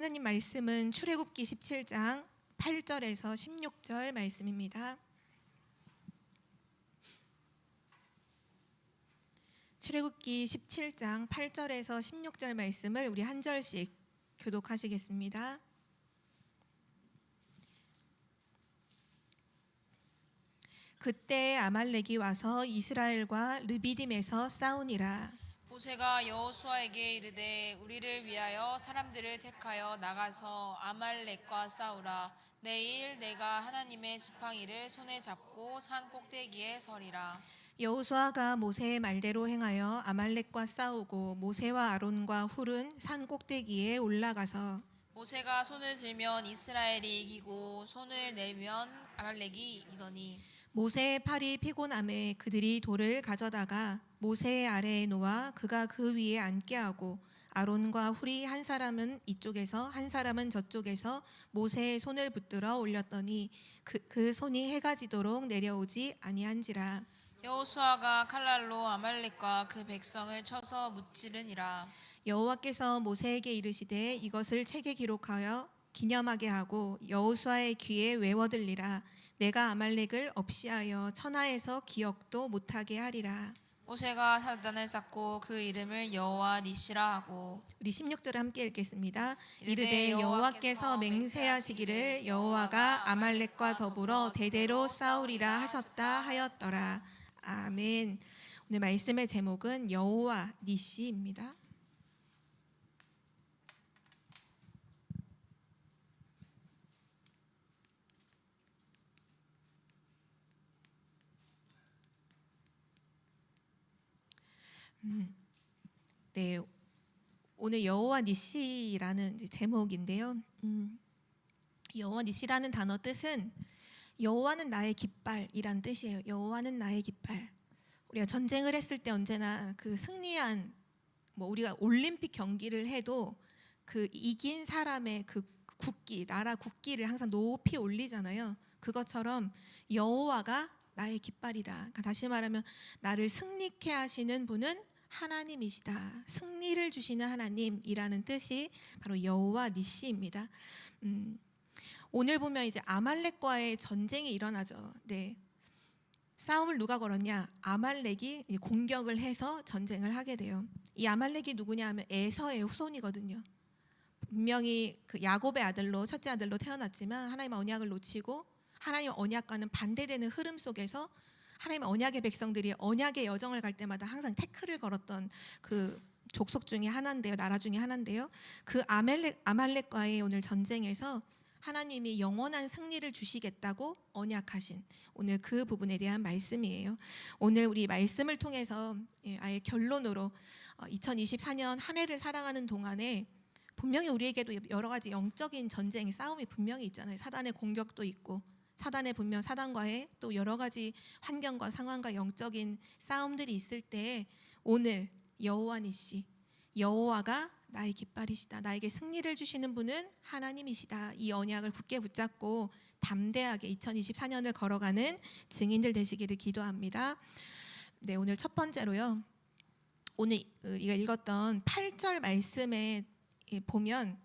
하나님 말씀은 출애굽기 17장 8절에서 16절 말씀입니다. 출애굽기 17장 8절에서 16절 말씀을 우리 한 절씩 교독하시겠습니다. 그때 아말렉이 와서 이스라엘과 르비딤에서 싸우니라. 모세가 여호수아에게 이르되 우리를 위하여 사람들을 택하여 나가서 아말렉과 싸우라. 내일 내가 하나님의 지팡이를 손에 잡고 산 꼭대기에 서리라. 여호수아가 모세의 말대로 행하여 아말렉과 싸우고 모세와 아론과 훌은 산 꼭대기에 올라가서 모세가 손을 들면 이스라엘이 이기고 손을 내면 아말렉이 이더니 모세의 팔이 피곤함에 그들이 돌을 가져다가 모세의 아래에 놓아 그가 그 위에 앉게 하고 아론과 훌이 한 사람은 이쪽에서 한 사람은 저쪽에서 모세의 손을 붙들어 올렸더니 그 손이 해가 지도록 내려오지 아니한지라. 여호수아가 칼날로 아말렉과 그 백성을 쳐서 무찌르니라. 여호와께서 모세에게 이르시되 이것을 책에 기록하여 기념하게 하고 여호수아의 귀에 외워들리라. 내가 아말렉을 없이하여 천하에서 기억도 못하게 하리라. 모세가 사단을 쌓고 그 이름을 여호와 니시라 하고. 우리 16절 함께 읽겠습니다. 이르되 여호와께서 맹세하시기를 여호와가 아말렉과 더불어 대대로 싸우리라 하셨다 하였더라. 아멘. 오늘 말씀의 제목은 여호와 니시입니다. 네, 오늘 여호와 니시라는 제목인데요. 여호와 니시라는 단어 뜻은 여호와는 나의 깃발이란 뜻이에요. 여호와는 나의 깃발. 우리가 전쟁을 했을 때 언제나 그 승리한 우리가 올림픽 경기를 해도 그 이긴 사람의 그 국기, 나라 국기를 항상 높이 올리잖아요. 그것처럼 여호와가 나의 깃발이다. 그러니까 다시 말하면 나를 승리케 하시는 분은 하나님이시다. 승리를 주시는 하나님이라는 뜻이 바로 여호와 니시입니다. 오늘 보면 이제 아말렉과의 전쟁이 일어나죠. 네. 싸움을 누가 걸었냐? 아말렉이 공격을 해서 전쟁을 하게 돼요. 이 아말렉이 누구냐 하면 에서의 후손이거든요. 분명히 그 야곱의 아들로 첫째 아들로 태어났지만 하나님의 언약을 놓치고 하나님의 언약과는 반대되는 흐름 속에서 하나님의 언약의 백성들이 언약의 여정을 갈 때마다 항상 태클을 걸었던 그 족속 중에 하나인데요. 나라 중에 하나인데요. 그 아말렉과의 오늘 전쟁에서 하나님이 영원한 승리를 주시겠다고 언약하신 오늘 그 부분에 대한 말씀이에요. 오늘 우리 말씀을 통해서 아예 결론으로 2024년 한 해를 살아가는 동안에 분명히 우리에게도 여러 가지 영적인 전쟁, 싸움이 분명히 있잖아요. 사단의 공격도 있고 사단과의 또 여러 가지 환경과 상황과 영적인 싸움들이 있을 때 오늘 여호와 니시, 여호와가 나의 깃발이시다. 나에게 승리를 주시는 분은 하나님이시다. 이 언약을 굳게 붙잡고 담대하게 2024년을 걸어가는 증인들 되시기를 기도합니다. 네, 오늘 첫 번째로요. 오늘 이가 읽었던 8절 말씀에 보면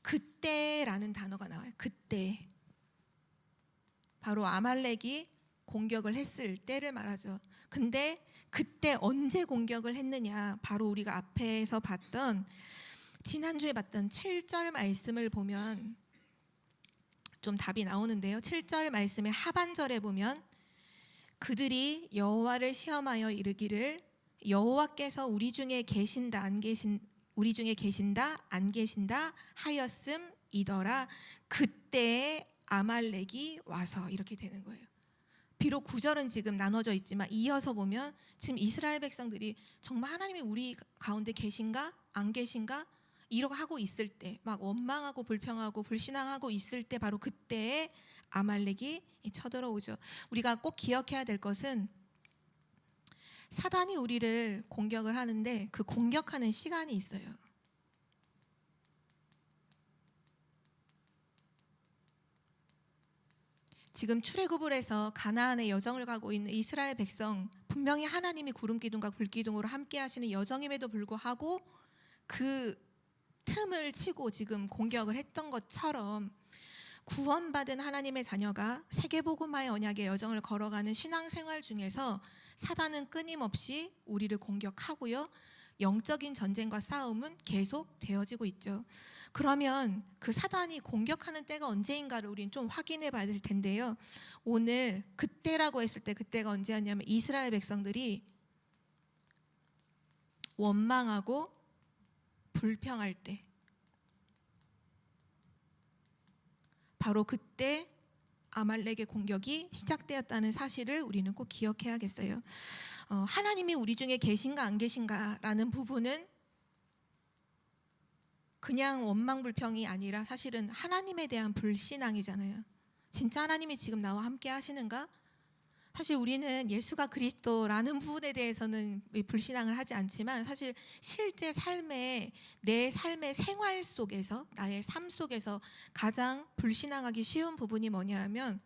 그때라는 단어가 나와요. 그때. 바로 아말렉이 공격을 했을 때를 말하죠. 근데 그때 언제 공격을 했느냐? 바로 우리가 앞에서 봤던 지난주에 봤던 7절 말씀을 보면 좀 답이 나오는데요. 7절 말씀의 하반절에 보면 그들이 여호와를 시험하여 이르기를 여호와께서 우리 중에 계신다 안 계신다 하였음이더라. 그때 아말렉이 와서 이렇게 되는 거예요. 비록 구절은 지금 나눠져 있지만 이어서 보면 지금 이스라엘 백성들이 정말 하나님이 우리 가운데 계신가 안 계신가 이러고 하고 있을 때 막 원망하고 불평하고 불신앙하고 있을 때 바로 그때에 아말렉이 쳐들어오죠. 우리가 꼭 기억해야 될 것은 사단이 우리를 공격을 하는데 그 공격하는 시간이 있어요. 지금 출애굽을 해서 가나안의 여정을 가고 있는 이스라엘 백성, 분명히 하나님이 구름 기둥과 불 기둥으로 함께 하시는 여정임에도 불구하고 그 틈을 치고 지금 공격을 했던 것처럼 구원받은 하나님의 자녀가 세계복음화의 언약의 여정을 걸어가는 신앙생활 중에서 사단은 끊임없이 우리를 공격하고요. 영적인 전쟁과 싸움은 계속 되어지고 있죠. 그러면 그 사단이 공격하는 때가 언제인가를 우리는 좀 확인해 봐야 될 텐데요. 오늘 그때라고 했을 때 그때가 언제였냐면 이스라엘 백성들이 원망하고 불평할 때, 바로 그때 아말렉의 공격이 시작되었다는 사실을 우리는 꼭 기억해야겠어요. 하나님이 우리 중에 계신가 안 계신가라는 부분은 그냥 원망 불평이 아니라 사실은 하나님에 대한 불신앙이잖아요. 진짜 하나님이 지금 나와 함께 하시는가? 사실 우리는 예수가 그리스도라는 부분에 대해서는 불신앙을 하지 않지만 사실 실제 내 삶의 생활 속에서, 나의 삶 속에서 가장 불신앙하기 쉬운 부분이 뭐냐 하면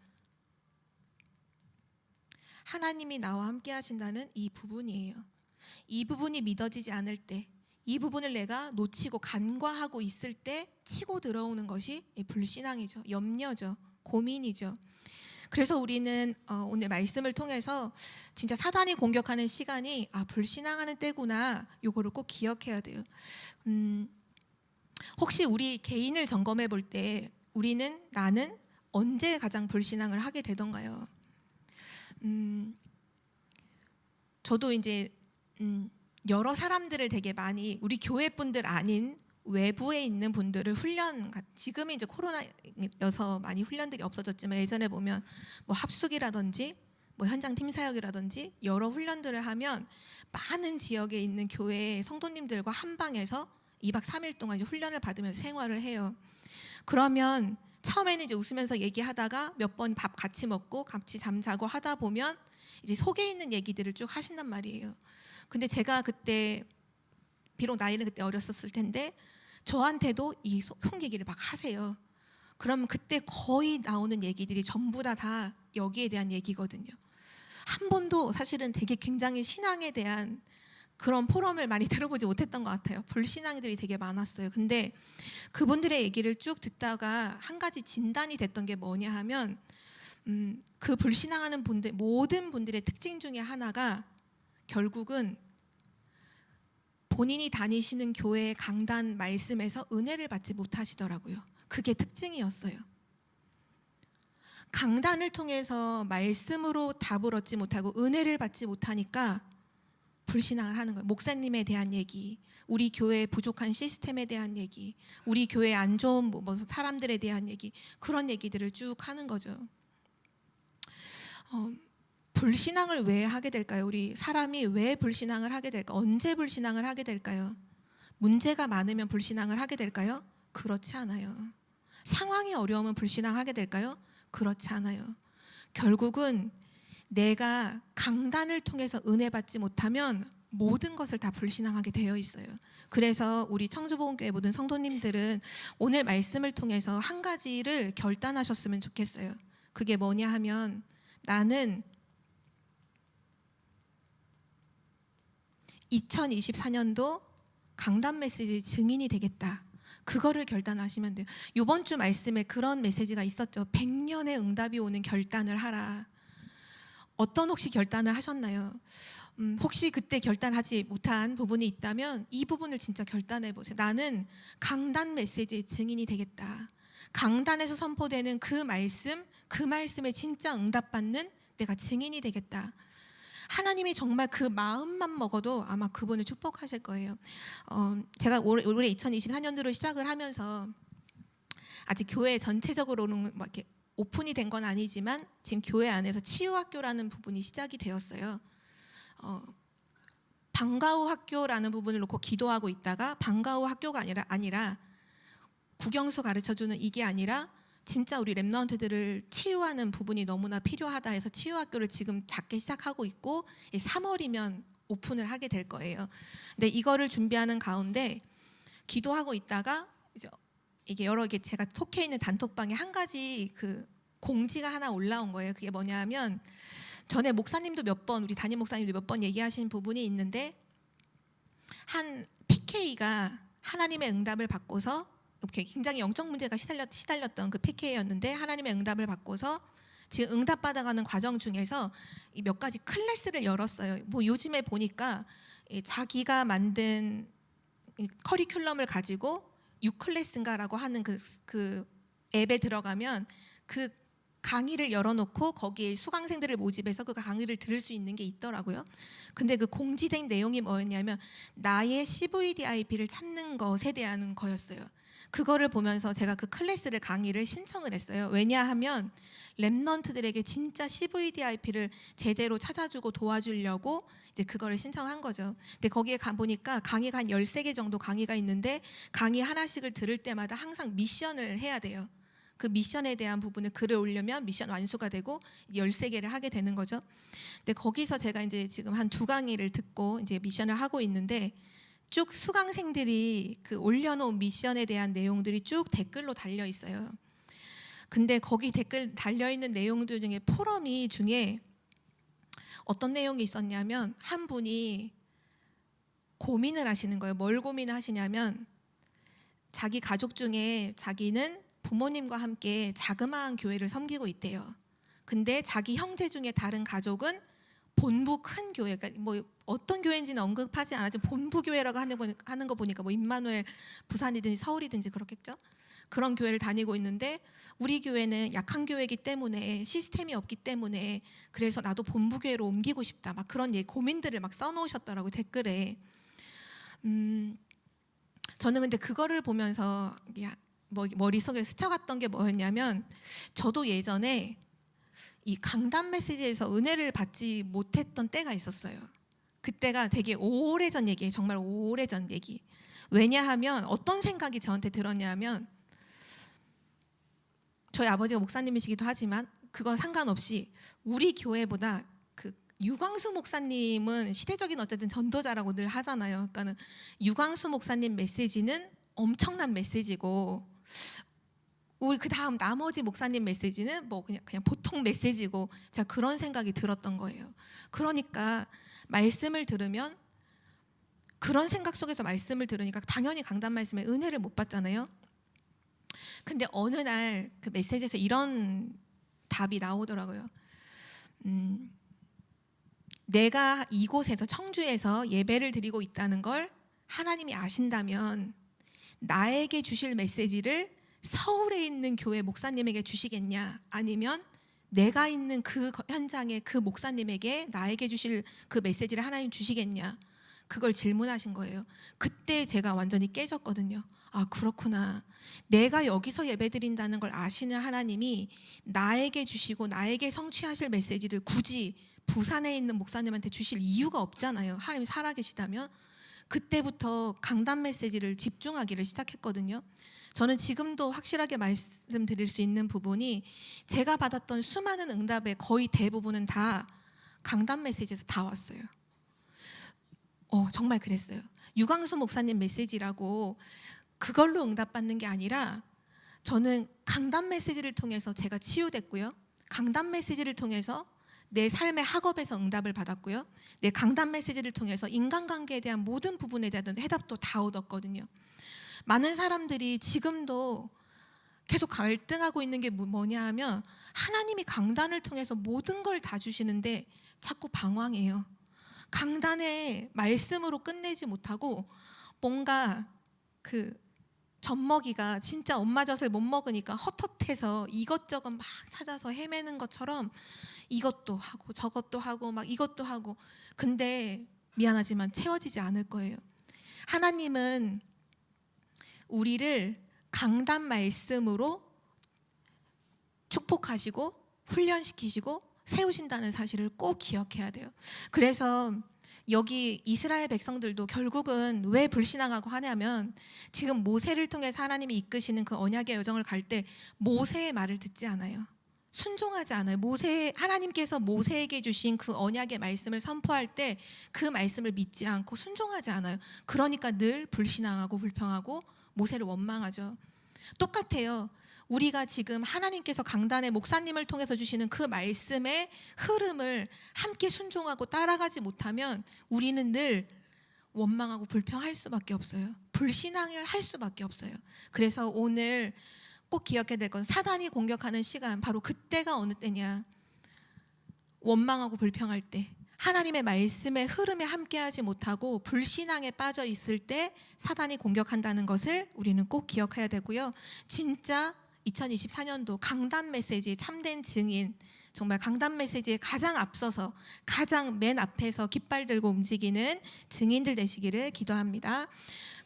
하나님이 나와 함께 하신다는 이 부분이에요. 이 부분이 믿어지지 않을 때, 이 부분을 내가 놓치고 간과하고 있을 때 치고 들어오는 것이 불신앙이죠. 염려죠. 고민이죠. 그래서 우리는 오늘 말씀을 통해서 진짜 사단이 공격하는 시간이 불신앙하는 때구나, 요거를 꼭 기억해야 돼요. 혹시 우리 개인을 점검해 볼 때 나는 언제 가장 불신앙을 하게 되던가요? 저도 이제 여러 사람들을 되게 많이, 우리 교회 분들 아닌 외부에 있는 분들을 지금은 이제 코로나여서 많이 훈련들이 없어졌지만 예전에 보면 뭐 합숙이라든지 뭐 현장 팀 사역이라든지 여러 훈련들을 하면 많은 지역에 있는 교회 성도님들과 한 방에서 2박 3일 동안 이제 훈련을 받으면서 생활을 해요. 그러면 처음에는 이제 웃으면서 얘기하다가 몇 번 밥 같이 먹고 같이 잠자고 하다 보면 이제 속에 있는 얘기들을 쭉 하신단 말이에요. 근데 제가 그때 비록 나이는 그때 어렸었을 텐데 저한테도 이 속 얘기를 막 하세요. 그러면 그때 거의 나오는 얘기들이 전부 다 여기에 대한 얘기거든요. 한 번도 사실은 되게 굉장히 신앙에 대한 그런 포럼을 많이 들어보지 못했던 것 같아요. 불신앙들이 되게 많았어요. 근데 그분들의 얘기를 쭉 듣다가 한 가지 진단이 됐던 게 뭐냐 하면 그 불신앙하는 분들, 모든 분들의 특징 중에 하나가 결국은 본인이 다니시는 교회의 강단 말씀에서 은혜를 받지 못하시더라고요. 그게 특징이었어요. 강단을 통해서 말씀으로 답을 얻지 못하고 은혜를 받지 못하니까 불신앙을 하는 거예요. 목사님에 대한 얘기, 우리 교회의 부족한 시스템에 대한 얘기, 우리 교회 안 좋은 사람들에 대한 얘기, 그런 얘기들을 쭉 하는 거죠. 불신앙을 왜 하게 될까요? 우리 사람이 왜 불신앙을 하게 될까? 언제 불신앙을 하게 될까요? 문제가 많으면 불신앙을 하게 될까요? 그렇지 않아요. 상황이 어려우면 불신앙하게 될까요? 그렇지 않아요. 결국은 내가 강단을 통해서 은혜 받지 못하면 모든 것을 다 불신앙하게 되어 있어요. 그래서 우리 청주복음교회 모든 성도님들은 오늘 말씀을 통해서 한 가지를 결단하셨으면 좋겠어요. 그게 뭐냐 하면 나는 2024년도 강단 메시지 증인이 되겠다. 그거를 결단하시면 돼요. 이번 주 말씀에 그런 메시지가 있었죠. 100년의 응답이 오는 결단을 하라. 어떤 혹시 결단을 하셨나요? 혹시 그때 결단하지 못한 부분이 있다면 이 부분을 진짜 결단해 보세요. 나는 강단 메시지의 증인이 되겠다. 강단에서 선포되는 그 말씀에 진짜 응답받는 내가 증인이 되겠다. 하나님이 정말 그 마음만 먹어도 아마 그분을 축복하실 거예요. 제가 올해 2024년도로 시작을 하면서 아직 교회 전체적으로는 막 이렇게 오픈이 된 건 아니지만 지금 교회 안에서 치유학교라는 부분이 시작이 되었어요. 방과후 학교라는 부분을 놓고 기도하고 있다가 방과후 학교가 아니라 국영수 가르쳐주는 이게 아니라 진짜 우리 랩런트들을 치유하는 부분이 너무나 필요하다 해서 치유학교를 지금 작게 시작하고 있고 3월이면 오픈을 하게 될 거예요. 근데 이거를 준비하는 가운데 기도하고 있다가 이게 여러 개 제가 속해 있는 단톡방에 한 가지 그 공지가 하나 올라온 거예요. 그게 뭐냐면 전에 목사님도 우리 담임 목사님도 몇 번 얘기하신 부분이 있는데 한 PK가 하나님의 응답을 받고서 이렇게 굉장히 영적 문제가 시달렸던 그 PK였는데 하나님의 응답을 받고서 지금 응답 받아가는 과정 중에서 이 몇 가지 클래스를 열었어요. 뭐 요즘에 보니까 자기가 만든 이 커리큘럼을 가지고 6클래스인가라고 하는 그 앱에 들어가면 그 강의를 열어놓고 거기에 수강생들을 모집해서 그 강의를 들을 수 있는 게 있더라고요. 근데 그 공지된 내용이 뭐였냐면 나의 CVDIP를 찾는 것에 대한 거였어요. 그거를 보면서 제가 그 클래스를 강의를 신청을 했어요. 왜냐하면 렘넌트들에게 진짜 CVDIP를 제대로 찾아주고 도와주려고 이제 그거를 신청한 거죠. 근데 거기에 가 보니까 강의가 한 13개 정도 강의가 있는데 강의 하나씩을 들을 때마다 항상 미션을 해야 돼요. 그 미션에 대한 부분을 글을 올리면 미션 완수가 되고 13개를 하게 되는 거죠. 근데 거기서 제가 이제 지금 한 2강의를 듣고 이제 미션을 하고 있는데 쭉 수강생들이 그 올려놓은 미션에 대한 내용들이 쭉 댓글로 달려 있어요. 근데 거기 댓글 달려 있는 내용들 중에 포럼이 중에 어떤 내용이 있었냐면 한 분이 고민을 하시는 거예요. 뭘 고민을 하시냐면 자기 가족 중에 자기는 부모님과 함께 자그마한 교회를 섬기고 있대요. 근데 자기 형제 중에 다른 가족은 본부 큰 교회, 그러니까 뭐 어떤 교회인지는 언급하지 않았지만 본부 교회라고 하는 거 보니까 뭐 임마누엘 부산이든지 서울이든지 그렇겠죠. 그런 교회를 다니고 있는데 우리 교회는 약한 교회이기 때문에 시스템이 없기 때문에 그래서 나도 본부 교회로 옮기고 싶다. 막 그런 고민들을 막 써놓으셨더라고요, 댓글에. 저는 근데 그거를 보면서 머릿속에 스쳐갔던 게 뭐였냐면 저도 예전에 이 강단 메시지에서 은혜를 받지 못했던 때가 있었어요. 그때가 되게 오래전 얘기예요. 정말 오래전 얘기. 왜냐하면 어떤 생각이 저한테 들었냐면 저희 아버지가 목사님이시기도 하지만 그건 상관없이 우리 교회보다 그 유광수 목사님은 시대적인 어쨌든 전도자라고 늘 하잖아요. 그러니까는 유광수 목사님 메시지는 엄청난 메시지고 우리 그 다음 나머지 목사님 메시지는 뭐 그냥 보통 메시지고 제가 그런 생각이 들었던 거예요. 그러니까 말씀을 들으면 그런 생각 속에서 말씀을 들으니까 당연히 강단 말씀에 은혜를 못 받잖아요. 근데 어느 날 그 메시지에서 이런 답이 나오더라고요. 내가 이곳에서 청주에서 예배를 드리고 있다는 걸 하나님이 아신다면 나에게 주실 메시지를 서울에 있는 교회 목사님에게 주시겠냐, 아니면 내가 있는 그 현장의 그 목사님에게 나에게 주실 그 메시지를 하나님 주시겠냐, 그걸 질문하신 거예요. 그때 제가 완전히 깨졌거든요. 아, 그렇구나. 내가 여기서 예배드린다는 걸 아시는 하나님이 나에게 주시고 나에게 성취하실 메시지를 굳이 부산에 있는 목사님한테 주실 이유가 없잖아요. 하나님이 살아계시다면. 그때부터 강단 메시지를 집중하기를 시작했거든요. 저는 지금도 확실하게 말씀드릴 수 있는 부분이 제가 받았던 수많은 응답의 거의 대부분은 다 강단 메시지에서 다 왔어요. 정말 그랬어요. 유광수 목사님 메시지라고 그걸로 응답받는 게 아니라 저는 강단 메시지를 통해서 제가 치유됐고요. 강단 메시지를 통해서 내 삶의 학업에서 응답을 받았고요. 내 강단 메시지를 통해서 인간관계에 대한 모든 부분에 대한 해답도 다 얻었거든요. 많은 사람들이 지금도 계속 갈등하고 있는 게 뭐냐 하면 하나님이 강단을 통해서 모든 걸 다 주시는데 자꾸 방황해요. 강단의 말씀으로 끝내지 못하고 뭔가 그 젖먹이가 진짜 엄마 젖을 못 먹으니까 헛헛해서 이것저것 막 찾아서 헤매는 것처럼 이것도 하고 저것도 하고 막 이것도 하고, 근데 미안하지만 채워지지 않을 거예요. 하나님은 우리를 강단 말씀으로 축복하시고 훈련시키시고 세우신다는 사실을 꼭 기억해야 돼요. 그래서 여기 이스라엘 백성들도 결국은 왜 불신앙하고 하냐면 지금 모세를 통해서 하나님이 이끄시는 그 언약의 여정을 갈 때 모세의 말을 듣지 않아요. 순종하지 않아요. 하나님께서 모세에게 주신 그 언약의 말씀을 선포할 때 그 말씀을 믿지 않고 순종하지 않아요. 그러니까 늘 불신앙하고 불평하고 모세를 원망하죠. 똑같아요. 우리가 지금 하나님께서 강단의 목사님을 통해서 주시는 그 말씀의 흐름을 함께 순종하고 따라가지 못하면 우리는 늘 원망하고 불평할 수밖에 없어요. 불신앙을 할 수밖에 없어요. 그래서 오늘 꼭 기억해야 될 건 사단이 공격하는 시간, 바로 그때가 어느 때냐. 원망하고 불평할 때, 하나님의 말씀의 흐름에 함께하지 못하고 불신앙에 빠져 있을 때 사단이 공격한다는 것을 우리는 꼭 기억해야 되고요. 진짜 2024년도 강단 메시지 참된 증인, 정말 강단 메시지에 가장 앞서서 가장 맨 앞에서 깃발 들고 움직이는 증인들 되시기를 기도합니다.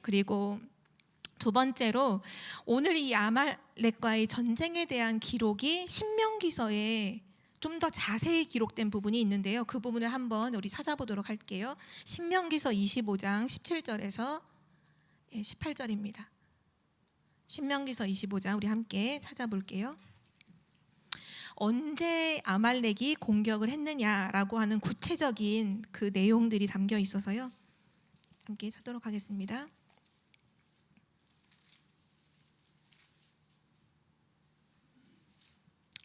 그리고 두 번째로 오늘 이 아말렉과의 전쟁에 대한 기록이 신명기서에 좀 더 자세히 기록된 부분이 있는데요. 그 부분을 한번 우리 찾아보도록 할게요. 신명기서 25장 17절에서 18절입니다. 신명기서 25장 우리 함께 찾아볼게요. 언제 아말렉이 공격을 했느냐라고 하는 구체적인 그 내용들이 담겨 있어서요. 함께 찾도록 하겠습니다.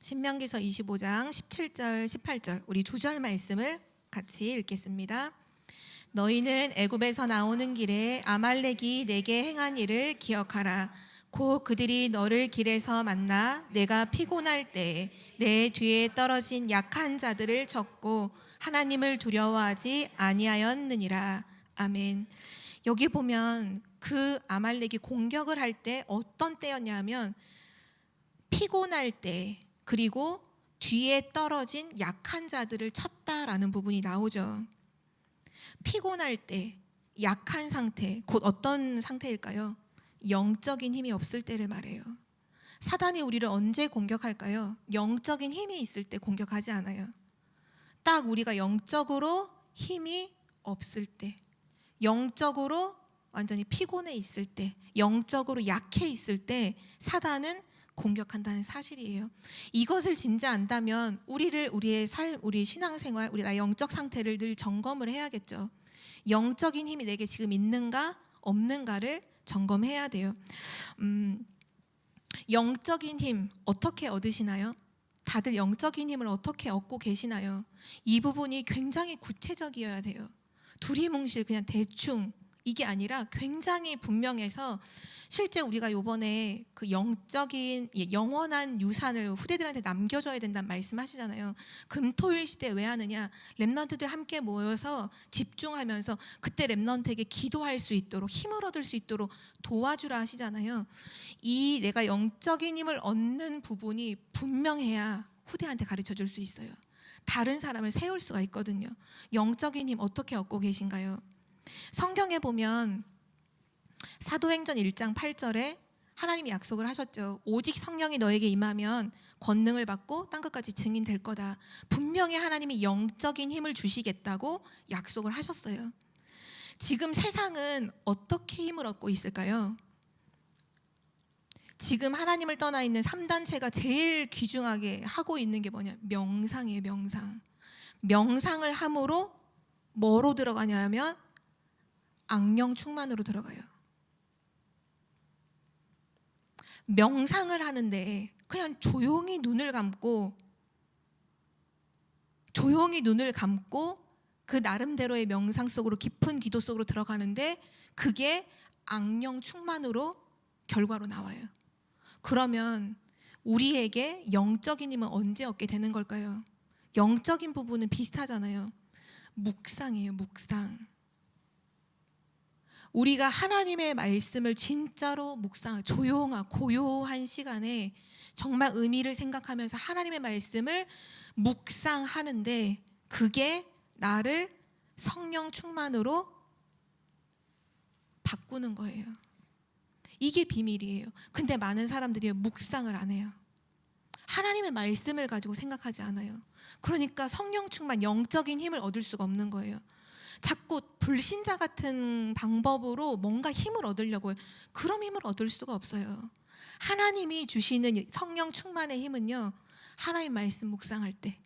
신명기서 25장 17절 18절 우리 두 절 말씀을 같이 읽겠습니다. 너희는 애굽에서 나오는 길에 아말렉이 내게 행한 일을 기억하라. 곧 그들이 너를 길에서 만나 내가 피곤할 때에 내 뒤에 떨어진 약한 자들을 쳤고 하나님을 두려워하지 아니하였느니라. 아멘. 여기 보면 그 아말렉이 공격을 할 때 어떤 때였냐면 피곤할 때, 그리고 뒤에 떨어진 약한 자들을 쳤다라는 부분이 나오죠. 피곤할 때, 약한 상태, 곧 어떤 상태일까요? 영적인 힘이 없을 때를 말해요. 사단이 우리를 언제 공격할까요? 영적인 힘이 있을 때 공격하지 않아요. 딱 우리가 영적으로 힘이 없을 때, 영적으로 완전히 피곤해 있을 때, 영적으로 약해 있을 때 사단은 공격한다는 사실이에요. 이것을 진짜 안다면 우리의 삶, 우리의 신앙생활, 우리 나의 영적 상태를 늘 점검을 해야겠죠. 영적인 힘이 내게 지금 있는가 없는가를 점검해야 돼요. 영적인 힘 어떻게 얻으시나요? 다들 영적인 힘을 어떻게 얻고 계시나요? 이 부분이 굉장히 구체적이어야 돼요. 두리뭉실 그냥 대충 이게 아니라 굉장히 분명해서, 실제 우리가 요번에 그 영적인 영원한 유산을 후대들한테 남겨줘야 된다는 말씀하시잖아요. 금토일 시대 왜 하느냐? 렘넌트들 함께 모여서 집중하면서 그때 렘넌트에게 기도할 수 있도록, 힘을 얻을 수 있도록 도와주라 하시잖아요. 이 내가 영적인 힘을 얻는 부분이 분명해야 후대한테 가르쳐 줄 수 있어요. 다른 사람을 세울 수가 있거든요. 영적인 힘 어떻게 얻고 계신가요? 성경에 보면 사도행전 1장 8절에 하나님이 약속을 하셨죠. 오직 성령이 너에게 임하면 권능을 받고 땅끝까지 증인 될 거다. 분명히 하나님이 영적인 힘을 주시겠다고 약속을 하셨어요. 지금 세상은 어떻게 힘을 얻고 있을까요? 지금 하나님을 떠나 있는 3단체가 제일 귀중하게 하고 있는 게 뭐냐? 명상이에요. 명상. 명상을 함으로 뭐로 들어가냐면 악령 충만으로 들어가요. 명상을 하는데 그냥 조용히 눈을 감고 그 나름대로의 명상 속으로, 깊은 기도 속으로 들어가는데 그게 악령 충만으로 결과로 나와요. 그러면 우리에게 영적인 힘은 언제 얻게 되는 걸까요? 영적인 부분은 비슷하잖아요. 묵상이에요. 묵상. 우리가 하나님의 말씀을 진짜로 묵상, 조용하고 고요한 시간에 정말 의미를 생각하면서 하나님의 말씀을 묵상하는데 그게 나를 성령 충만으로 바꾸는 거예요. 이게 비밀이에요. 근데 많은 사람들이 묵상을 안 해요. 하나님의 말씀을 가지고 생각하지 않아요. 그러니까 성령 충만, 영적인 힘을 얻을 수가 없는 거예요. 자꾸 불신자 같은 방법으로 뭔가 힘을 얻으려고 해요. 그럼 힘을 얻을 수가 없어요. 하나님이 주시는 성령 충만의 힘은요, 하나님 말씀 묵상할 때,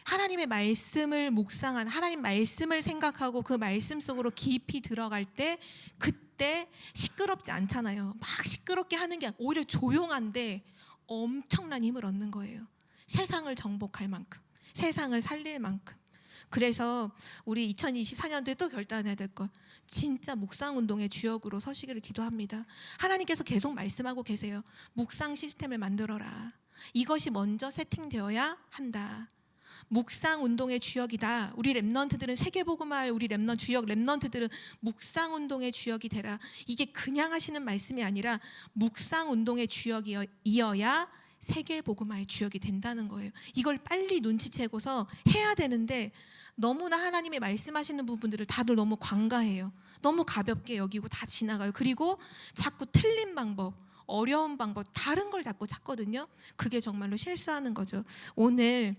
하나님의 말씀을 묵상한, 하나님 말씀을 생각하고 그 말씀 속으로 깊이 들어갈 때, 그때 시끄럽지 않잖아요. 막 시끄럽게 하는 게 아니라 오히려 조용한데 엄청난 힘을 얻는 거예요. 세상을 정복할 만큼, 세상을 살릴 만큼. 그래서 우리 2024년도에 또 결단해야 될 걸, 진짜 묵상 운동의 주역으로 서시기를 기도합니다. 하나님께서 계속 말씀하고 계세요. 묵상 시스템을 만들어라. 이것이 먼저 세팅되어야 한다. 묵상 운동의 주역이다. 우리 렘넌트들은 세계복음화할 우리 주역 렘넌트들은 묵상 운동의 주역이 되라. 이게 그냥 하시는 말씀이 아니라 묵상 운동의 주역이어야 세계복음화의 주역이 된다는 거예요. 이걸 빨리 눈치채고서 해야 되는데 너무나 하나님이 말씀하시는 부분들을 다들 너무 관가해요. 너무 가볍게 여기고 다 지나가요. 그리고 자꾸 틀린 방법, 어려운 방법, 다른 걸 자꾸 찾거든요. 그게 정말로 실수하는 거죠. 오늘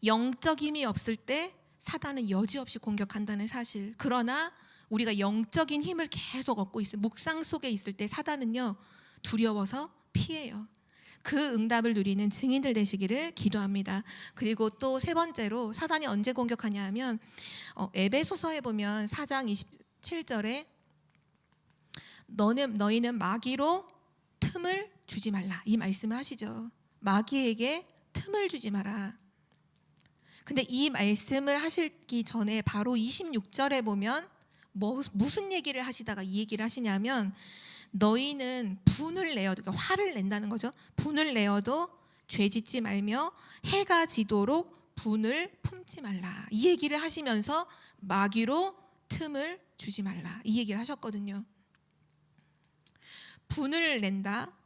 영적 힘이 없을 때 사단은 여지없이 공격한다는 사실. 그러나 우리가 영적인 힘을 계속 얻고 있어요. 묵상 속에 있을 때 사단은요, 두려워서 피해요. 그 응답을 누리는 증인들 되시기를 기도합니다. 그리고 또 세 번째로 사단이 언제 공격하냐 하면 에베소서에 보면 4장 27절에 너희는 마귀로 틈을 주지 말라, 이 말씀을 하시죠. 마귀에게 틈을 주지 마라. 근데 이 말씀을 하시기 전에 바로 26절에 보면 무슨 얘기를 하시다가 이 얘기를 하시냐면 너희는 분을 내어도, 그러니까 화를 낸다는 거죠. 분을 내어도 죄짓지 말며 해가 지도록 분을 품지 말라. 이 얘기를 하시면서 마귀로 틈을 주지 말라, 이 얘기를 하셨거든요. 분을 낸다,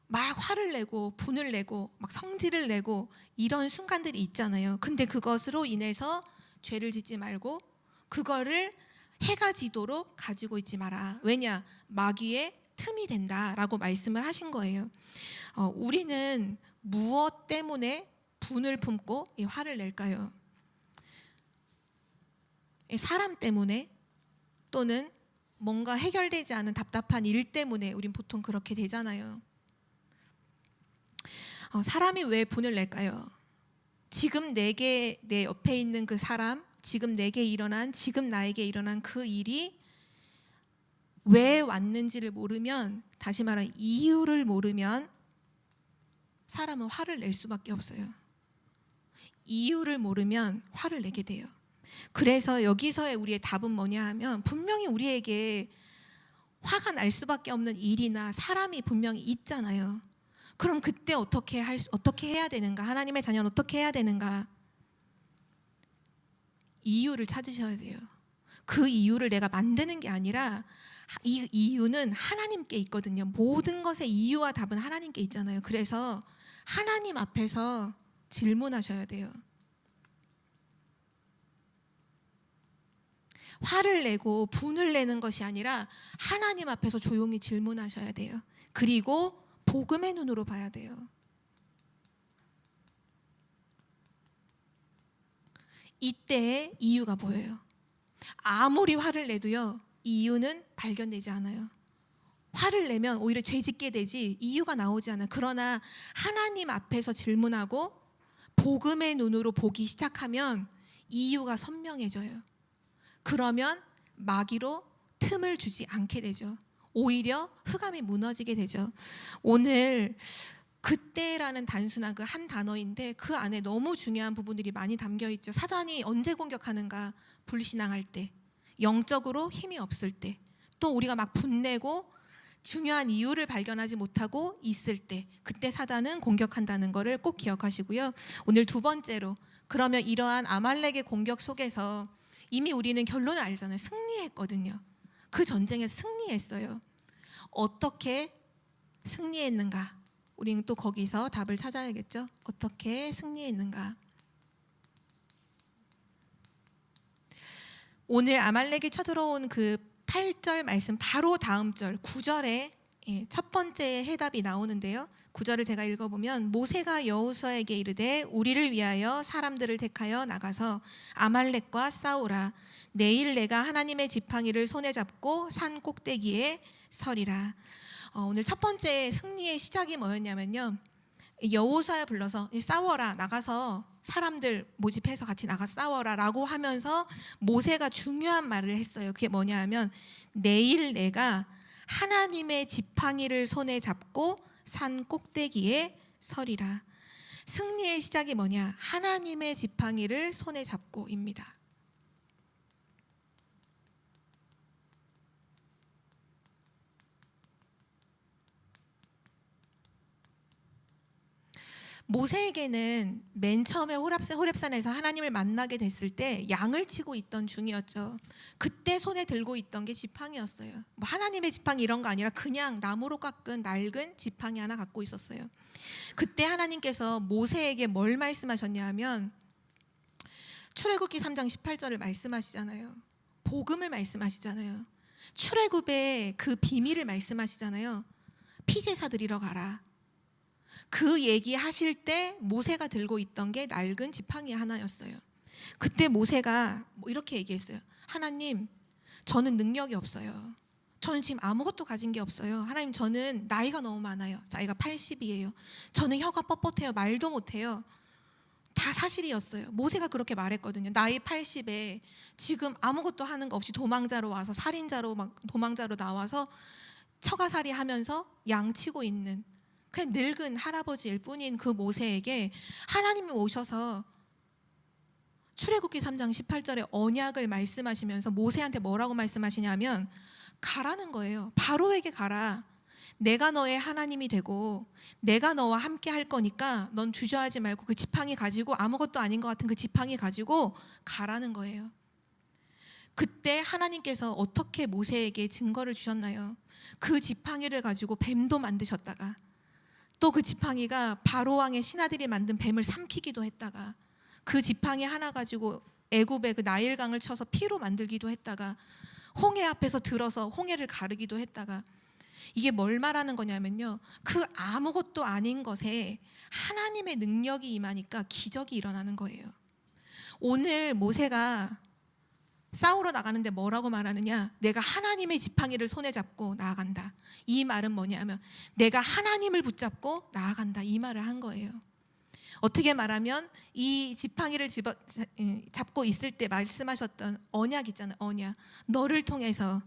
막 화를 내고 분을 내고 막 성질을 내고 이런 순간들이 있잖아요. 근데 그것으로 인해서 죄를 짓지 말고 그거를 해가 지도록 가지고 있지 마라. 왜냐? 마귀의 틈이 된다라고 말씀을 하신 거예요. 우리는 무엇 때문에 분을 품고 이 화를 낼까요? 사람 때문에, 또는 뭔가 해결되지 않은 답답한 일 때문에 우린 보통 그렇게 되잖아요. 사람이 왜 분을 낼까요? 지금 내 옆에 있는 그 사람, 지금 내게 일어난, 지금 나에게 일어난 그 일이 왜 왔는지를 모르면, 다시 말하면 이유를 모르면 사람은 화를 낼 수밖에 없어요. 이유를 모르면 화를 내게 돼요. 그래서 여기서의 우리의 답은 뭐냐 하면, 분명히 우리에게 화가 날 수밖에 없는 일이나 사람이 분명히 있잖아요. 그럼 그때 어떻게 해야 되는가? 하나님의 자녀는 어떻게 해야 되는가? 이유를 찾으셔야 돼요. 그 이유를 내가 만드는 게 아니라 이 이유는 하나님께 있거든요. 모든 것의 이유와 답은 하나님께 있잖아요. 그래서 하나님 앞에서 질문하셔야 돼요. 화를 내고 분을 내는 것이 아니라 하나님 앞에서 조용히 질문하셔야 돼요. 그리고 복음의 눈으로 봐야 돼요. 이때의 이유가 보여요. 아무리 화를 내도요, 이유는 발견되지 않아요. 화를 내면 오히려 죄짓게 되지 이유가 나오지 않아요. 그러나 하나님 앞에서 질문하고 복음의 눈으로 보기 시작하면 이유가 선명해져요. 그러면 마귀로 틈을 주지 않게 되죠. 오히려 흑암이 무너지게 되죠. 오늘 그때라는 단순한 그 한 단어인데 그 안에 너무 중요한 부분들이 많이 담겨 있죠. 사단이 언제 공격하는가? 불신앙할 때, 영적으로 힘이 없을 때, 또 우리가 막 분내고 중요한 이유를 발견하지 못하고 있을 때, 그때 사단은 공격한다는 것을 꼭 기억하시고요. 오늘 두 번째로, 그러면 이러한 아말렉의 공격 속에서 이미 우리는 결론을 알잖아요. 승리했거든요. 그 전쟁에 승리했어요. 어떻게 승리했는가? 우리는 또 거기서 답을 찾아야겠죠. 어떻게 승리했는가? 오늘 아말렉이 쳐들어온 그 8절 말씀 바로 다음 절 9절에 첫 번째 해답이 나오는데요. 9절을 제가 읽어보면, 모세가 여호수아에게 이르되 우리를 위하여 사람들을 택하여 나가서 아말렉과 싸우라. 내일 내가 하나님의 지팡이를 손에 잡고 산 꼭대기에 서리라. 오늘 첫 번째 승리의 시작이 뭐였냐면요, 여호수아 불러서 싸워라, 나가서 사람들 모집해서 같이 나가 싸워라 라고 하면서 모세가 중요한 말을 했어요. 그게 뭐냐 하면, 내일 내가 하나님의 지팡이를 손에 잡고 산 꼭대기에 서리라. 승리의 시작이 뭐냐? 하나님의 지팡이를 손에 잡고입니다. 모세에게는 맨 처음에 호렙산에서 하나님을 만나게 됐을 때 양을 치고 있던 중이었죠. 그때 손에 들고 있던 게 지팡이였어요. 뭐 하나님의 지팡이 이런 거 아니라 그냥 나무로 깎은 낡은 지팡이 하나 갖고 있었어요. 그때 하나님께서 모세에게 뭘 말씀하셨냐 하면 출애굽기 3장 18절을 말씀하시잖아요. 복음을 말씀하시잖아요. 출애굽의 그 비밀을 말씀하시잖아요. 피제사 드리러 가라. 그 얘기하실 때 모세가 들고 있던 게 낡은 지팡이 하나였어요. 그때 모세가 이렇게 얘기했어요. 하나님, 저는 능력이 없어요. 저는 지금 아무것도 가진 게 없어요. 하나님, 저는 나이가 너무 많아요. 나이가 80이에요. 저는 혀가 뻣뻣해요. 말도 못해요. 다 사실이었어요. 모세가 그렇게 말했거든요. 나이 80에 지금 아무것도 하는 거 없이 도망자로 와서 살인자로 막 도망자로 나와서 처가살이 하면서 양치고 있는 그냥 늙은 할아버지일 뿐인 그 모세에게 하나님이 오셔서 출애굽기 3장 18절에 언약을 말씀하시면서 모세한테 뭐라고 말씀하시냐면 가라는 거예요. 바로에게 가라. 내가 너의 하나님이 되고 내가 너와 함께 할 거니까 넌 주저하지 말고 그 지팡이 가지고 아무것도 아닌 것 같은 그 지팡이 가지고 가라는 거예요. 그때 하나님께서 어떻게 모세에게 증거를 주셨나요? 그 지팡이를 가지고 뱀도 만드셨다가 또 그 지팡이가 바로왕의 신하들이 만든 뱀을 삼키기도 했다가 그 지팡이 하나 가지고 애굽의 그 나일강을 쳐서 피로 만들기도 했다가 홍해 앞에서 들어서 홍해를 가르기도 했다가 이게 뭘 말하는 거냐면요. 그 아무것도 아닌 것에 하나님의 능력이 임하니까 기적이 일어나는 거예요. 오늘 모세가 싸우러 나가는데 뭐라고 말하느냐? 내가 하나님의 지팡이를 손에 잡고 나아간다. 이 말은 뭐냐면 내가 하나님을 붙잡고 나아간다. 이 말을 한 거예요. 어떻게 말하면 이 지팡이를 잡고 있을 때 말씀하셨던 언약 있잖아요. 언약. 너를 통해서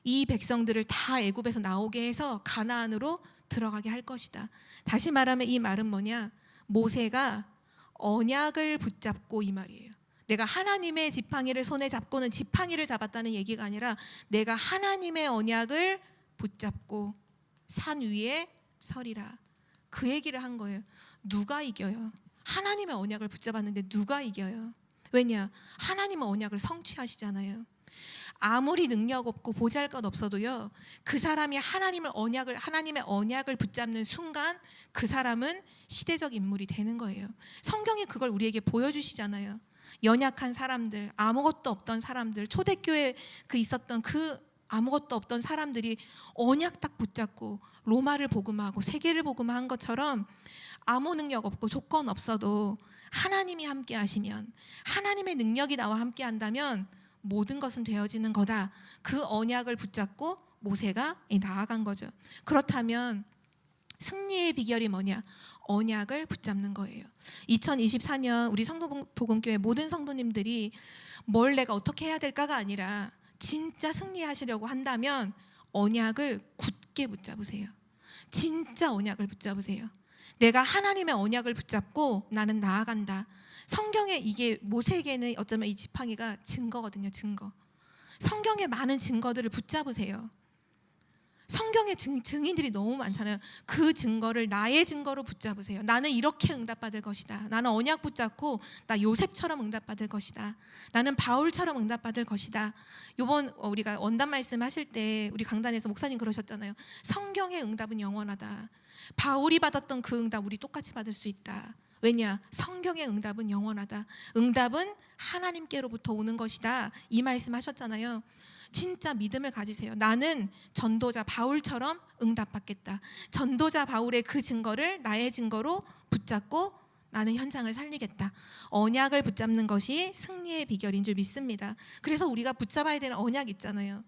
이 백성들을 다 애굽에서 나오게 해서 가나안으로 들어가게 할 것이다. 다시 말하면 이 말은 뭐냐? 모세가 언약을 붙잡고 이 말이에요. 내가 하나님의 지팡이를 손에 잡고는 지팡이를 잡았다는 얘기가 아니라 내가 하나님의 언약을 붙잡고 산 위에 서리라. 그 얘기를 한 거예요. 누가 이겨요? 하나님의 언약을 붙잡았는데 누가 이겨요? 왜냐? 하나님은 언약을 성취하시잖아요. 아무리 능력 없고 보잘것 없어도요, 그 사람이 하나님의 언약을 붙잡는 순간 그 사람은 시대적 인물이 되는 거예요. 성경이 그걸 우리에게 보여주시잖아요. 연약한 사람들, 아무것도 없던 사람들, 초대교회에 있었던 그 아무것도 없던 사람들이 언약 딱 붙잡고 로마를 복음하고 세계를 복음한 것처럼 아무 능력 없고 조건 없어도 하나님이 함께 하시면, 하나님의 능력이 나와 함께 한다면 모든 것은 되어지는 거다. 그 언약을 붙잡고 모세가 나아간 거죠. 그렇다면 승리의 비결이 뭐냐? 언약을 붙잡는 거예요. 2024년 우리 성도복음교회 모든 성도님들이 뭘 내가 어떻게 해야 될까가 아니라 진짜 승리하시려고 한다면 언약을 굳게 붙잡으세요. 진짜 언약을 붙잡으세요. 내가 하나님의 언약을 붙잡고 나는 나아간다. 성경에 이게 모세에게는 어쩌면 이 지팡이가 증거거든요. 증거. 성경의 많은 증거들을 붙잡으세요. 성경의 증인들이 너무 많잖아요. 그 증거를 나의 증거로 붙잡으세요. 나는 이렇게 응답받을 것이다. 나는 언약 붙잡고 나 요셉처럼 응답받을 것이다. 나는 바울처럼 응답받을 것이다. 이번 우리가 원단 말씀 하실 때 우리 강단에서 목사님 그러셨잖아요. 성경의 응답은 영원하다. 바울이 받았던 그 응답 우리 똑같이 받을 수 있다. 왜냐? 성경의 응답은 영원하다. 응답은 하나님께로부터 오는 것이다. 이 말씀 하셨잖아요. 진짜 믿음을 가지세요. 나는 전도자 바울처럼 응답받겠다. 전도자 바울의 그 증거를 나의 증거로 붙잡고 나는 현장을 살리겠다. 언약을 붙잡는 것이 승리의 비결인 줄 믿습니다. 그래서 우리가 붙잡아야 되는 언약 있잖아요.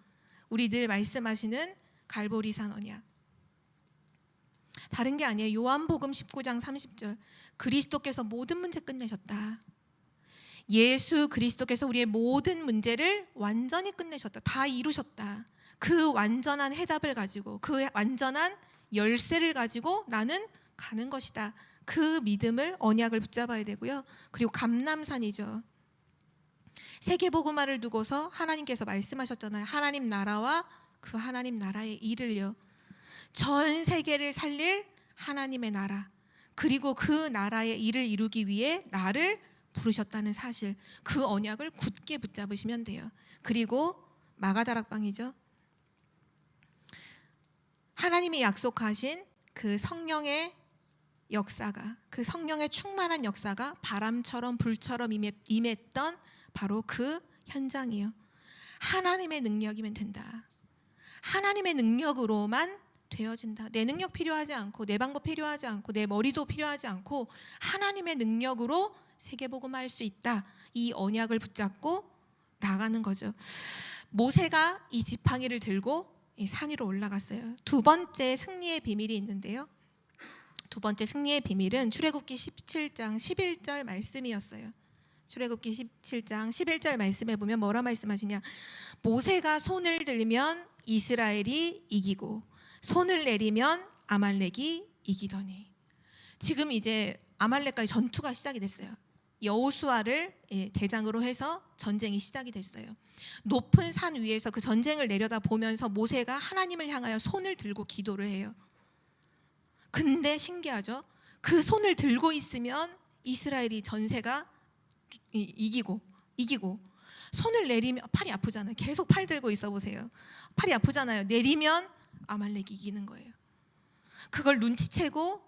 우리 늘 말씀하시는 갈보리산 언약. 다른 게 아니에요. 요한복음 19장 30절. 그리스도께서 모든 문제 끝내셨다. 예수 그리스도께서 우리의 모든 문제를 완전히 끝내셨다. 다 이루셨다. 그 완전한 해답을 가지고 그 완전한 열쇠를 가지고 나는 가는 것이다. 그 믿음을 언약을 붙잡아야 되고요. 그리고 감람산이죠. 세계복음화를 두고서 하나님께서 말씀하셨잖아요. 하나님 나라와 그 하나님 나라의 일을요. 전 세계를 살릴 하나님의 나라, 그리고 그 나라의 일을 이루기 위해 나를 부르셨다는 사실, 그 언약을 굳게 붙잡으시면 돼요. 그리고 마가다락방이죠. 하나님이 약속하신 그 성령의 역사가, 그 성령의 충만한 역사가 바람처럼 불처럼 임했던 바로 그 현장이에요. 하나님의 능력이면 된다. 하나님의 능력으로만 되어진다. 내 능력 필요하지 않고, 내 방법 필요하지 않고, 내 머리도 필요하지 않고, 하나님의 능력으로 세계복음화할 수 있다. 이 언약을 붙잡고 나가는 거죠. 모세가 이 지팡이를 들고 이 산 위로 올라갔어요. 두 번째 승리의 비밀이 있는데요. 두 번째 승리의 비밀은 출애굽기 17장 11절 말씀이었어요. 출애굽기 17장 11절 말씀에 보면 뭐라 말씀하시냐? 모세가 손을 들면 이스라엘이 이기고 손을 내리면 아말렉이 이기더니. 지금 이제 아말렉과의 전투가 시작이 됐어요. 여호수아를 대장으로 해서 전쟁이 시작이 됐어요. 높은 산 위에서 그 전쟁을 내려다 보면서 모세가 하나님을 향하여 손을 들고 기도를 해요. 근데 신기하죠? 그 손을 들고 있으면 이스라엘이 전세가 이기고 손을 내리면 팔이 아프잖아요. 계속 팔 들고 있어 보세요. 팔이 아프잖아요. 내리면 아말렉이 이기는 거예요. 그걸 눈치채고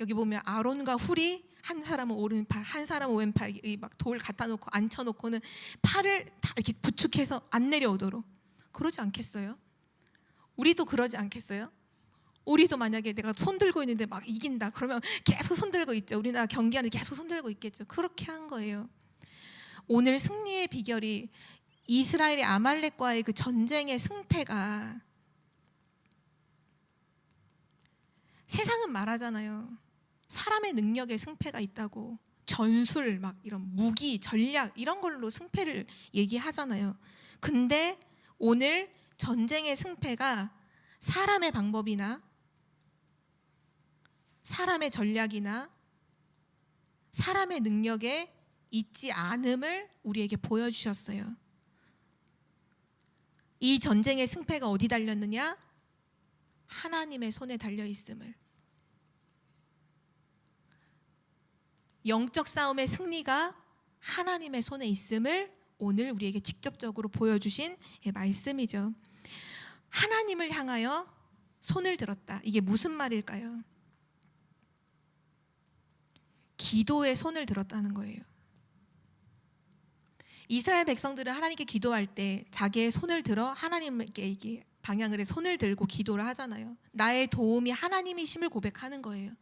여기 보면 아론과 훌이 한 사람은 오른팔, 한 사람은 왼팔, 막 돌 갖다 놓고 앉혀놓고는 팔을 다 이렇게 부축해서 안 내려오도록. 그러지 않겠어요? 우리도 그러지 않겠어요? 우리도 만약에 내가 손 들고 있는데 막 이긴다 그러면 계속 손 들고 있죠. 우리나라 경기하는데 계속 손 들고 있겠죠. 그렇게 한 거예요. 오늘 승리의 비결이 이스라엘의 아말렉과의 그 전쟁의 승패가, 세상은 말하잖아요. 사람의 능력에 승패가 있다고. 전술 막 이런 무기, 전략 이런 걸로 승패를 얘기하잖아요. 근데 오늘 전쟁의 승패가 사람의 방법이나 사람의 전략이나 사람의 능력에 있지 않음을 우리에게 보여주셨어요. 이 전쟁의 승패가 어디 달렸느냐? 하나님의 손에 달려 있음을. 영적 싸움의 승리가 하나님의 손에 있음을 오늘 우리에게 직접적으로 보여주신 말씀이죠. 하나님을 향하여 손을 들었다. 이게 무슨 말일까요? 기도에 손을 들었다는 거예요. 이스라엘 백성들은 하나님께 기도할 때 자기의 손을 들어 하나님께 이게 방향을 해 손을 들고 기도를 하잖아요. 나의 도움이 하나님이심을 고백하는 거예요.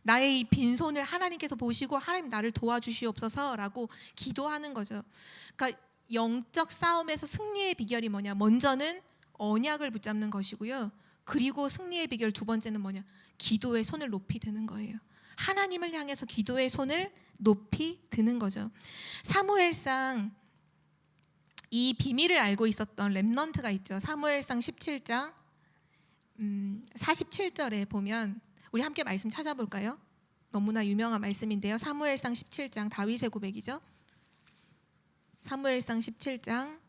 나의 이 빈손을 하나님께서 보시고 하나님 나를 도와주시옵소서라고 기도하는 거죠. 그러니까 영적 싸움에서 승리의 비결이 뭐냐? 먼저는 언약을 붙잡는 것이고요. 그리고 승리의 비결 두 번째는 뭐냐? 기도의 손을 높이 드는 거예요. 하나님을 향해서 기도의 손을 높이 드는 거죠. 사무엘상 이 비밀을 알고 있었던 렘넌트가 있죠. 사무엘상 17장 47절에 보면 우리 함께 말씀 찾아볼까요? 너무나 유명한 말씀인데요. 사무엘상 17장 다윗의 고백이죠. 사무엘상 17장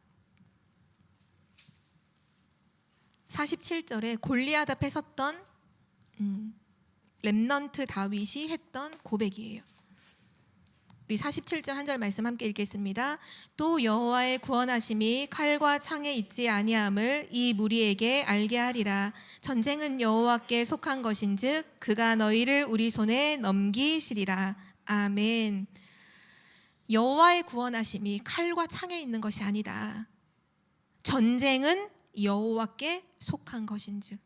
47절에 골리앗 앞에 섰던 렘넌트 다윗이 했던 고백이에요. 우리 47절 한 절 말씀 함께 읽겠습니다. 또 여호와의 구원하심이 칼과 창에 있지 아니함을 이 무리에게 알게 하리라. 전쟁은 여호와께 속한 것인즉 그가 너희를 우리 손에 넘기시리라. 아멘. 여호와의 구원하심이 칼과 창에 있는 것이 아니다. 전쟁은 여호와께 속한 것인즉.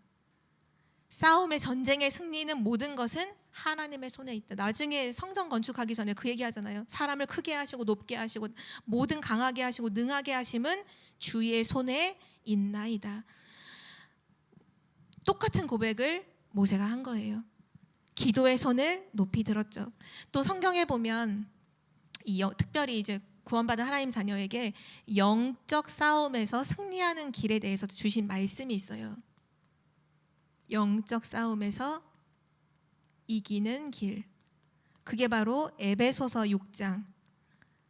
싸움의 전쟁의 승리는 모든 것은 하나님의 손에 있다. 나중에 성전 건축하기 전에 그 얘기 하잖아요. 사람을 크게 하시고 높게 하시고 모든 강하게 하시고 능하게 하심은 주의 손에 있나이다. 똑같은 고백을 모세가 한 거예요. 기도의 손을 높이 들었죠. 또 성경에 보면 특별히 이제 구원받은 하나님 자녀에게 영적 싸움에서 승리하는 길에 대해서 주신 말씀이 있어요. 영적 싸움에서 이기는 길. 그게 바로 에베소서 6장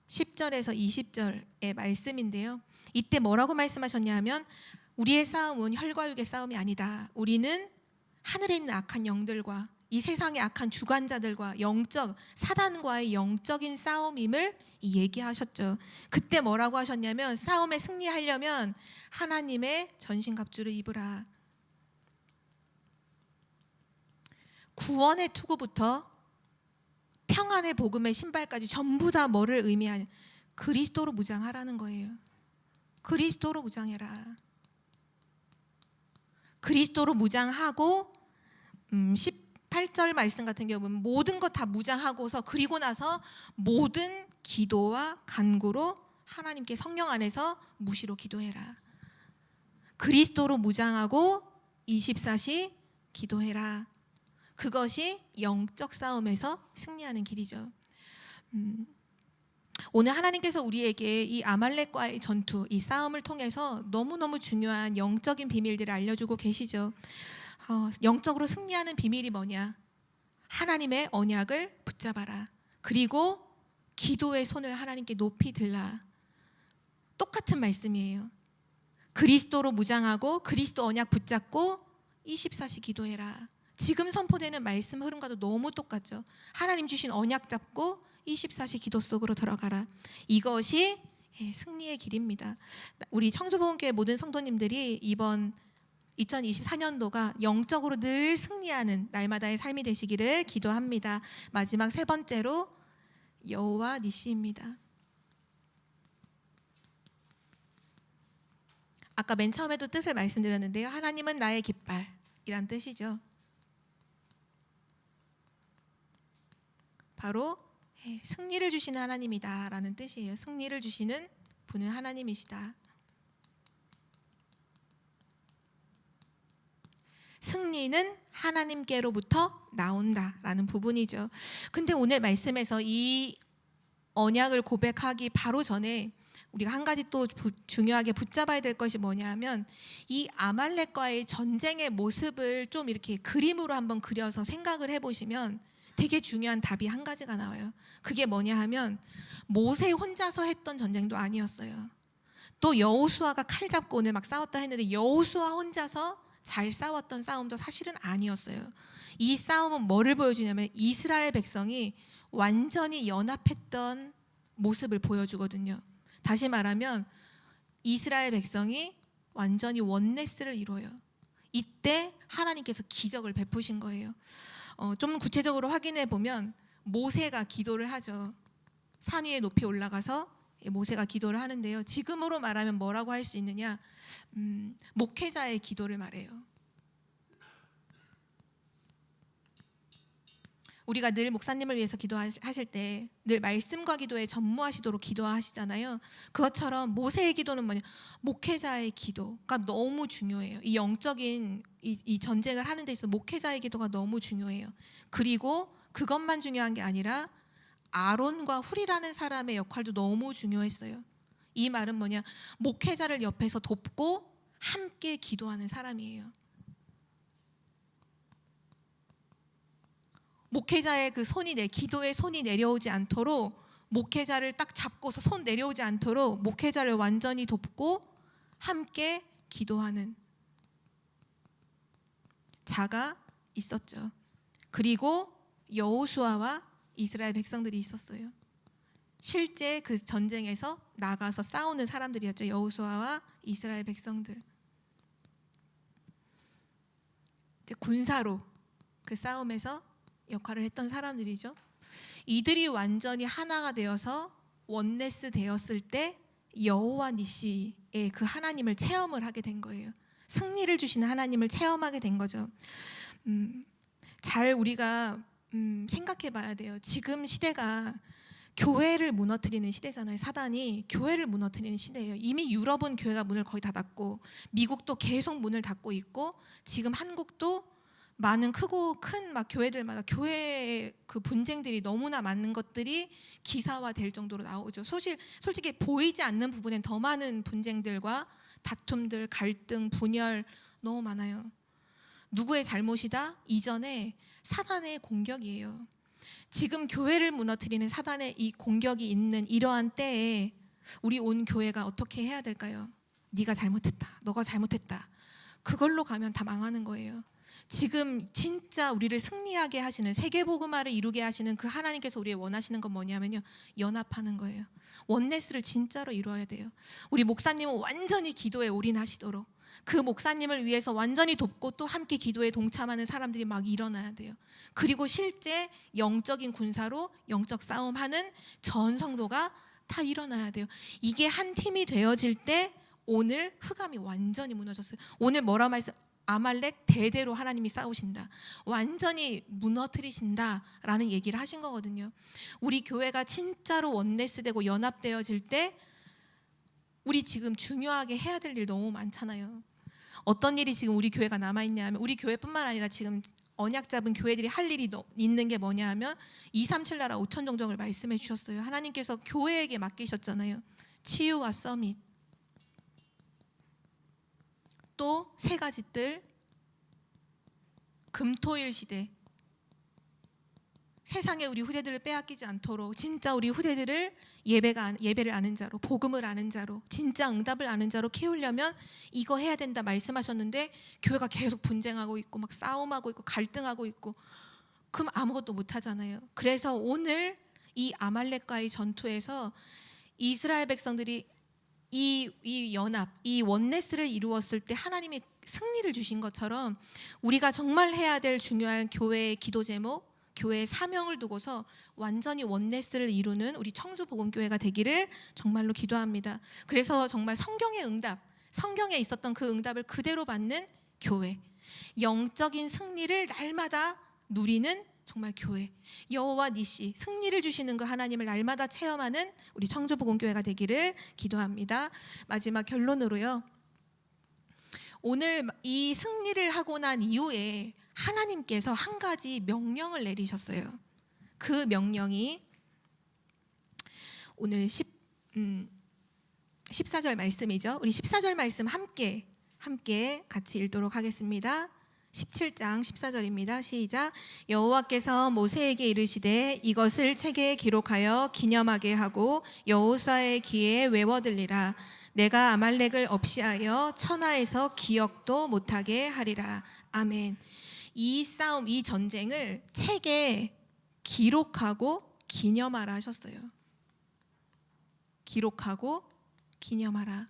10절에서 20절의 말씀인데요. 이때 뭐라고 말씀하셨냐 하면 우리의 싸움은 혈과 육의 싸움이 아니다. 우리는 하늘에 있는 악한 영들과 이 세상의 악한 주관자들과 사단과의 영적인 싸움임을 얘기하셨죠. 그때 뭐라고 하셨냐면 싸움에 승리하려면 하나님의 전신갑주를 입으라. 구원의 투구부터 평안의 복음의 신발까지 전부 다 뭐를 의미하냐? 그리스도로 무장하라는 거예요. 그리스도로 무장해라. 그리스도로 무장하고 18절 말씀 같은 경우는 모든 것 다 무장하고서 그리고 나서 모든 기도와 간구로 하나님께 성령 안에서 무시로 기도해라. 그리스도로 무장하고 24시 기도해라. 그것이 영적 싸움에서 승리하는 길이죠. 오늘 하나님께서 우리에게 이 아말렉과의 전투, 이 싸움을 통해서 너무너무 중요한 영적인 비밀들을 알려주고 계시죠. 영적으로 승리하는 비밀이 뭐냐? 하나님의 언약을 붙잡아라. 그리고 기도의 손을 하나님께 높이 들라. 똑같은 말씀이에요. 그리스도로 무장하고 그리스도 언약 붙잡고 24시 기도해라. 지금 선포되는 말씀 흐름과도 너무 똑같죠. 하나님 주신 언약 잡고 24시 기도 속으로 들어가라. 이것이 승리의 길입니다. 우리 청주복음교회 모든 성도님들이 이번 2024년도가 영적으로 늘 승리하는 날마다의 삶이 되시기를 기도합니다. 마지막 세 번째로 여호와 니시입니다. 아까 맨 처음에도 뜻을 말씀드렸는데요. 하나님은 나의 깃발이란 뜻이죠. 바로 승리를 주시는 하나님이다 라는 뜻이에요. 승리를 주시는 분은 하나님이시다. 승리는 하나님께로부터 나온다라는 부분이죠. 근데 오늘 말씀에서 이 언약을 고백하기 바로 전에 우리가 한 가지 또 중요하게 붙잡아야 될 것이 뭐냐면 이 아말렉과의 전쟁의 모습을 좀 이렇게 그림으로 한번 그려서 생각을 해보시면 되게 중요한 답이 한 가지가 나와요. 그게 뭐냐 하면 모세 혼자서 했던 전쟁도 아니었어요. 또 여호수아가 칼 잡고 오늘 막 싸웠다 했는데 여호수아 혼자서 잘 싸웠던 싸움도 사실은 아니었어요. 이 싸움은 뭐를 보여주냐면 이스라엘 백성이 완전히 연합했던 모습을 보여주거든요. 다시 말하면 이스라엘 백성이 완전히 원네스를 이뤄요. 이때 하나님께서 기적을 베푸신 거예요. 좀 구체적으로 확인해 보면 모세가 기도를 하죠. 산 위에 높이 올라가서 모세가 기도를 하는데요. 지금으로 말하면 뭐라고 할 수 있느냐? 목회자의 기도를 말해요. 우리가 늘 목사님을 위해서 기도하실 때 늘 말씀과 기도에 전무하시도록 기도하시잖아요. 그것처럼 모세의 기도는 뭐냐? 목회자의 기도가 너무 중요해요. 이 영적인 이 전쟁을 하는 데 있어서 목회자의 기도가 너무 중요해요. 그리고 그것만 중요한 게 아니라 아론과 훌이라는 사람의 역할도 너무 중요했어요. 이 말은 뭐냐? 목회자를 옆에서 돕고 함께 기도하는 사람이에요. 목회자의 그 기도의 손이 내려오지 않도록 목회자를 딱 잡고서 손 내려오지 않도록 목회자를 완전히 돕고 함께 기도하는 자가 있었죠. 그리고 여호수아와 이스라엘 백성들이 있었어요. 실제 그 전쟁에서 나가서 싸우는 사람들이었죠. 여호수아와 이스라엘 백성들. 군사로 그 싸움에서 역할을 했던 사람들이죠. 이들이 완전히 하나가 되어서 원네스 되었을 때 여호와 니시의 그 하나님을 체험을 하게 된 거예요. 승리를 주시는 하나님을 체험하게 된 거죠. 잘 우리가 생각해 봐야 돼요. 지금 시대가 교회를 무너뜨리는 시대잖아요. 사단이 교회를 무너뜨리는 시대예요. 이미 유럽은 교회가 문을 거의 닫았고 미국도 계속 문을 닫고 있고 지금 한국도 많은 크고 큰 막 교회들마다 교회의 그 분쟁들이 너무나 많은 것들이 기사화될 정도로 나오죠. 솔직히 보이지 않는 부분엔 더 많은 분쟁들과 다툼들, 갈등, 분열 너무 많아요. 누구의 잘못이다? 이전에 사단의 공격이에요. 지금 교회를 무너뜨리는 사단의 이 공격이 있는 이러한 때에 우리 온 교회가 어떻게 해야 될까요? 네가 잘못했다, 너가 잘못했다, 그걸로 가면 다 망하는 거예요. 지금 진짜 우리를 승리하게 하시는, 세계복음화를 이루게 하시는 그 하나님께서 우리의 원하시는 건 뭐냐면요, 연합하는 거예요. 원네스를 진짜로 이루어야 돼요. 우리 목사님은 완전히 기도에 올인하시도록, 그 목사님을 위해서 완전히 돕고 또 함께 기도에 동참하는 사람들이 막 일어나야 돼요. 그리고 실제 영적인 군사로 영적 싸움하는 전 성도가 다 일어나야 돼요. 이게 한 팀이 되어질 때 오늘 흑암이 완전히 무너졌어요. 오늘 뭐라 말씀? 아말렉 대대로 하나님이 싸우신다, 완전히 무너뜨리신다라는 얘기를 하신 거거든요. 우리 교회가 진짜로 원네스되고 연합되어질 때 우리 지금 중요하게 해야 될 일 너무 많잖아요. 어떤 일이 지금 우리 교회가 남아있냐 하면, 우리 교회뿐만 아니라 지금 언약 잡은 교회들이 할 일이 있는 게 뭐냐 하면 237 나라 5천 종족을 말씀해 주셨어요. 하나님께서 교회에게 맡기셨잖아요. 치유와 서밋, 또 세 가지 뜰, 금토일 시대, 세상에 우리 후대들을 빼앗기지 않도록 진짜 우리 후대들을 예배를 아는 자로, 복음을 아는 자로, 진짜 응답을 아는 자로 키우려면 이거 해야 된다 말씀하셨는데 교회가 계속 분쟁하고 있고 막 싸움하고 있고 갈등하고 있고, 그럼 아무것도 못하잖아요. 그래서 오늘 이 아말렉과의 전투에서 이스라엘 백성들이 이 연합, 이 원네스를 이루었을 때 하나님이 승리를 주신 것처럼 우리가 정말 해야 될 중요한 교회의 기도 제목, 교회의 사명을 두고서 완전히 원네스를 이루는 우리 청주복음교회가 되기를 정말로 기도합니다. 그래서 정말 성경의 응답, 성경에 있었던 그 응답을 그대로 받는 교회, 영적인 승리를 날마다 누리는 정말 교회, 여호와 니시, 승리를 주시는 그 하나님을 날마다 체험하는 우리 청주복음교회가 되기를 기도합니다. 마지막 결론으로요, 오늘 이 승리를 하고 난 이후에 하나님께서 한 가지 명령을 내리셨어요. 그 명령이 오늘 14절 말씀이죠. 우리 14절 말씀 함께 같이 읽도록 하겠습니다. 17장 14절입니다. 시작. 여호와께서 모세에게 이르시되 이것을 책에 기록하여 기념하게 하고 여호수아의 귀에 외워들리라. 내가 아말렉을 없이하여 천하에서 기억도 못하게 하리라. 아멘. 이 싸움, 이 전쟁을 책에 기록하고 기념하라 하셨어요. 기록하고 기념하라.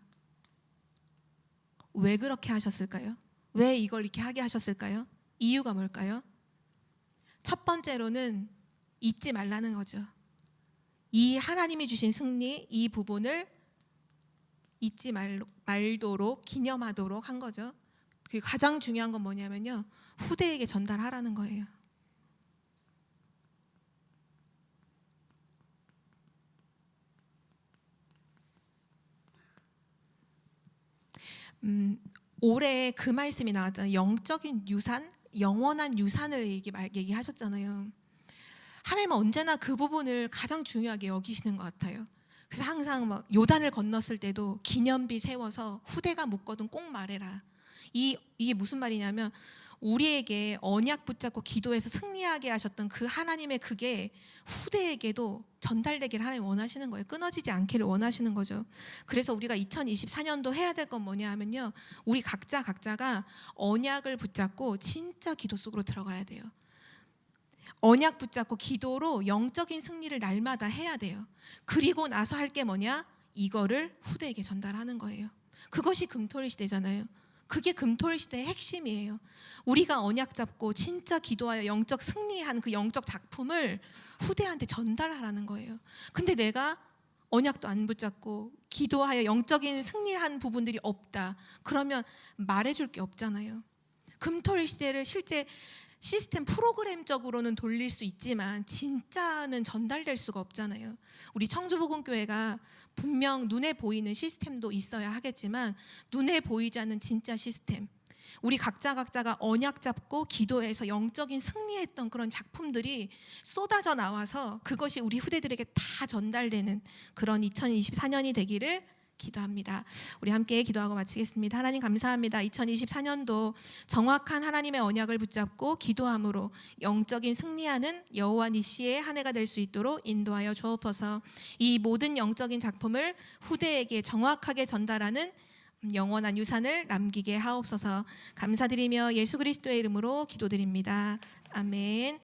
왜 그렇게 하셨을까요? 왜 이걸 이렇게 하게 하셨을까요? 이유가 뭘까요? 첫 번째로는 잊지 말라는 거죠. 이 하나님이 주신 승리, 이 부분을 잊지 말도록, 기념하도록 한 거죠. 그리고 가장 중요한 건 뭐냐면요, 후대에게 전달하라는 거예요. 올해 그 말씀이 나왔잖아요. 영적인 유산, 영원한 유산을 얘기하셨잖아요. 하나님은 언제나 그 부분을 가장 중요하게 여기시는 것 같아요. 그래서 항상 막 요단을 건넜을 때도 기념비 세워서 후대가 묻거든 꼭 말해라. 이게 무슨 말이냐면 우리에게 언약 붙잡고 기도해서 승리하게 하셨던 그 하나님의 그게 후대에게도 전달되기를 하나님 원하시는 거예요. 끊어지지 않기를 원하시는 거죠. 그래서 우리가 2024년도 해야 될 건 뭐냐 하면요, 우리 각자가 언약을 붙잡고 진짜 기도 속으로 들어가야 돼요. 언약 붙잡고 기도로 영적인 승리를 날마다 해야 돼요. 그리고 나서 할 게 뭐냐? 이거를 후대에게 전달하는 거예요. 그것이 금토일 시대잖아요. 그게 금토일 시대의 핵심이에요. 우리가 언약 잡고 진짜 기도하여 영적 승리한 그 영적 작품을 후대한테 전달하라는 거예요. 근데 내가 언약도 안 붙잡고 기도하여 영적인 승리한 부분들이 없다. 그러면 말해줄 게 없잖아요. 금토일 시대를 실제 시스템 프로그램적으로는 돌릴 수 있지만 진짜는 전달될 수가 없잖아요. 우리 청주복음교회가 분명 눈에 보이는 시스템도 있어야 하겠지만 눈에 보이지 않는 진짜 시스템, 우리 각자가 언약 잡고 기도해서 영적인 승리했던 그런 작품들이 쏟아져 나와서 그것이 우리 후대들에게 다 전달되는 그런 2024년이 되기를 기도합니다. 우리 함께 기도하고 마치겠습니다. 하나님 감사합니다. 2024년도 정확한 하나님의 언약을 붙잡고 기도함으로 영적인 승리하는 여호와 니시의 한 해가 될 수 있도록 인도하여 주옵소서. 이 모든 영적인 작품을 후대에게 정확하게 전달하는 영원한 유산을 남기게 하옵소서. 감사드리며 예수 그리스도의 이름으로 기도드립니다. 아멘.